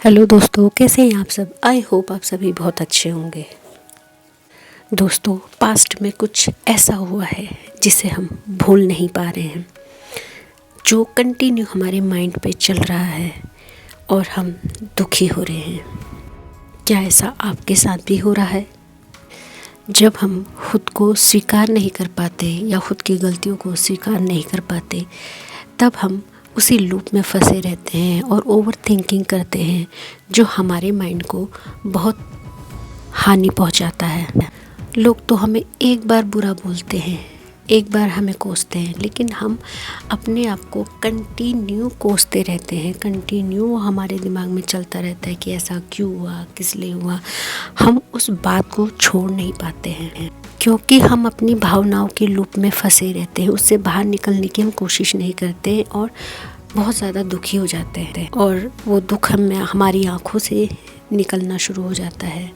Hello दोस्तों, कैसे हैं आप सब। आई होप आप सभी बहुत अच्छे होंगे। दोस्तों, पास्ट में कुछ ऐसा हुआ है जिसे हम भूल नहीं पा रहे हैं, जो कंटिन्यू हमारे माइंड पे चल रहा है और हम दुखी हो रहे हैं। क्या ऐसा आपके साथ भी हो रहा है? जब हम खुद को स्वीकार नहीं कर पाते या खुद की गलतियों को स्वीकार नहीं कर पाते, तब हम उसी लूप में फंसे रहते हैं और ओवर थिंकिंग करते हैं, जो हमारे माइंड को बहुत हानि पहुंचाता है। लोग तो हमें एक बार बुरा बोलते हैं, एक बार हमें कोसते हैं, लेकिन हम अपने आप को कंटिन्यू कोसते रहते हैं। कंटिन्यू हमारे दिमाग में चलता रहता है कि ऐसा क्यों हुआ, किस लिए हुआ। हम उस बात को छोड़ नहीं पाते हैं, क्योंकि हम अपनी भावनाओं के लूप में फंसे रहते हैं। उससे बाहर निकलने की हम कोशिश नहीं करते हैं और बहुत ज़्यादा दुखी हो जाते हैं, और वो दुख हमारी आँखों से निकलना शुरू हो जाता है।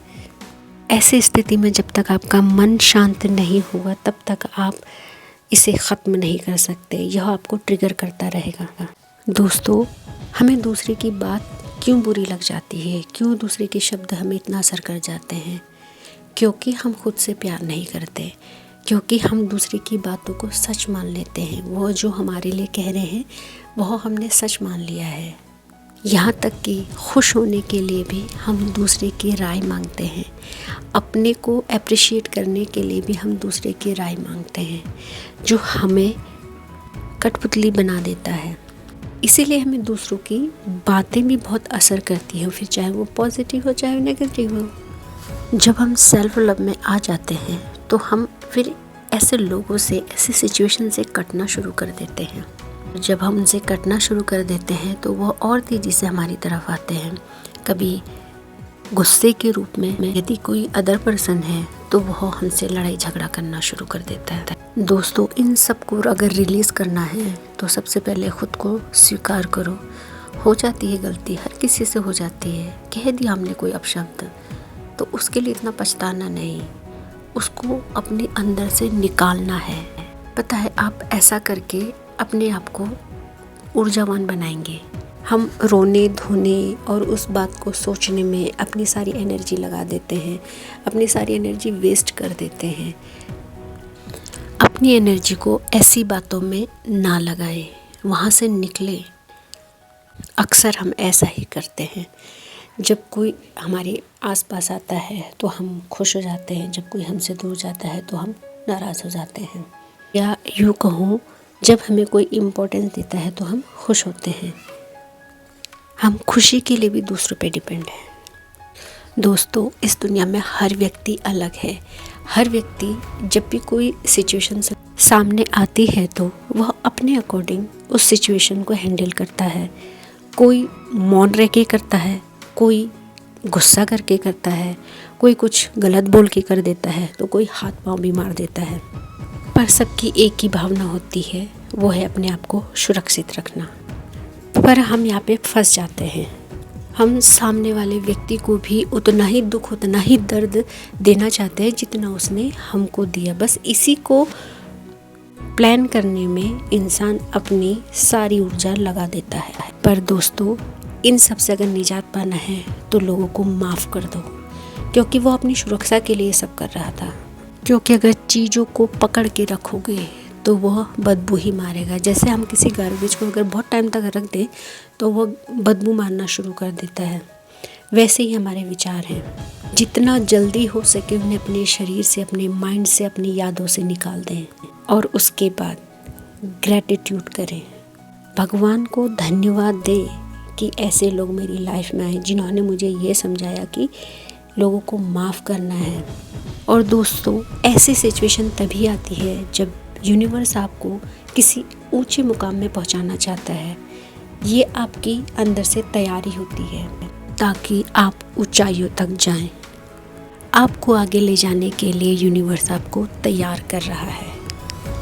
ऐसी स्थिति में जब तक आपका मन शांत नहीं होगा, तब तक आप इसे ख़त्म नहीं कर सकते। यह आपको ट्रिगर करता रहेगा। दोस्तों, हमें दूसरे की बात क्यों बुरी लग जाती है, क्यों दूसरे के शब्द हमें इतना असर कर जाते हैं? क्योंकि हम खुद से प्यार नहीं करते, क्योंकि हम दूसरे की बातों को सच मान लेते हैं। वो जो हमारे लिए कह रहे हैं वह हमने सच मान लिया है। यहाँ तक कि खुश होने के लिए भी हम दूसरे की राय मांगते हैं। अपने को अप्रिशिएट करने के लिए भी हम दूसरे की राय मांगते हैं, जो हमें कठपुतली बना देता है। इसीलिए हमें दूसरों की बातें भी बहुत असर करती हैं, फिर चाहे वो पॉजिटिव हो चाहे वो नेगेटिव हो। जब हम सेल्फ लव में आ जाते हैं तो हम फिर ऐसे लोगों से, ऐसी सिचुएशन से कटना शुरू कर देते हैं। जब हम उनसे कटना शुरू कर देते हैं तो वह और तेज़ी से हमारी तरफ आते हैं। कभी गुस्से के रूप में, यदि कोई अदर पर्सन है तो वह हमसे लड़ाई झगड़ा करना शुरू कर देता है। दोस्तों, इन सब को अगर रिलीज़ करना है तो सबसे पहले खुद को स्वीकार करो। हो जाती है गलती, हर किसी से हो जाती है। कह दिया हमने कोई अपशब्द, तो उसके लिए इतना पछताना नहीं, उसको अपने अंदर से निकालना है। पता है, आप ऐसा करके अपने आप को ऊर्जावान बनाएंगे। हम रोने धोने और उस बात को सोचने में अपनी सारी एनर्जी लगा देते हैं, अपनी सारी एनर्जी वेस्ट कर देते हैं। अपनी एनर्जी को ऐसी बातों में ना लगाएं, वहाँ से निकले। अक्सर हम ऐसा ही करते हैं। जब कोई हमारे आसपास आता है तो हम खुश हो जाते हैं, जब कोई हमसे दूर जाता है तो हम नाराज़ हो जाते हैं, या यूँ कहूँ, जब हमें कोई इम्पोर्टेंस देता है तो हम खुश होते हैं। हम खुशी के लिए भी दूसरों पे डिपेंड हैं। दोस्तों, इस दुनिया में हर व्यक्ति अलग है। हर व्यक्ति जब भी कोई सिचुएशन सामने आती है तो वह अपने अकॉर्डिंग उस सिचुएशन को हैंडल करता है। कोई मौन रह के करता है, कोई गुस्सा करके करता है, कोई कुछ गलत बोल के कर देता है, तो कोई हाथ पांव भी मार देता है। पर सबकी एक ही भावना होती है, वो है अपने आप को सुरक्षित रखना। पर हम यहाँ पे फंस जाते हैं। हम सामने वाले व्यक्ति को भी उतना ही दुख, उतना ही दर्द देना चाहते हैं जितना उसने हमको दिया। बस इसी को प्लान करने में इंसान अपनी सारी ऊर्जा लगा देता है। पर दोस्तों, इन सब से अगर निजात पाना है तो लोगों को माफ़ कर दो, क्योंकि वो अपनी सुरक्षा के लिए सब कर रहा था। क्योंकि अगर चीज़ों को पकड़ के रखोगे तो वह बदबू ही मारेगा। जैसे हम किसी गार्बेज को अगर बहुत टाइम तक रख दें तो वह बदबू मारना शुरू कर देता है। वैसे ही हमारे विचार हैं, जितना जल्दी हो सके उन्हें अपने शरीर से, अपने माइंड से, अपनी यादों से निकाल दें, और उसके बाद ग्रैटिट्यूड करें। भगवान को धन्यवाद दें कि ऐसे लोग मेरी लाइफ में आए जिन्होंने मुझे ये समझाया कि लोगों को माफ़ करना है। और दोस्तों, ऐसी सिचुएशन तभी आती है जब यूनिवर्स आपको किसी ऊंचे मुकाम में पहुंचाना चाहता है। ये आपकी अंदर से तैयारी होती है ताकि आप ऊंचाइयों तक जाएं। आपको आगे ले जाने के लिए यूनिवर्स आपको तैयार कर रहा है,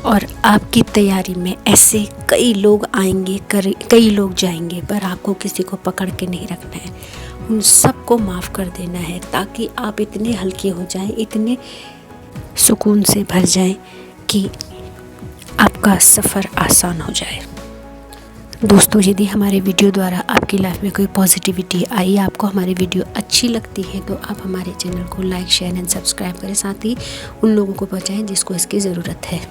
और आपकी तैयारी में ऐसे कई लोग आएंगे, कई लोग जाएंगे, पर आपको किसी को पकड़ के नहीं रखना है। उन सबको माफ़ कर देना है, ताकि आप इतने हल्के हो जाएं, इतने सुकून से भर जाएं कि आपका सफ़र आसान हो जाए। दोस्तों, यदि हमारे वीडियो द्वारा आपकी लाइफ में कोई पॉजिटिविटी आई, आपको हमारी वीडियो अच्छी लगती है तो आप हमारे चैनल को लाइक, शेयर एंड सब्सक्राइब करें। साथ ही उन लोगों को पहुंचाएं जिसको इसकी ज़रूरत है।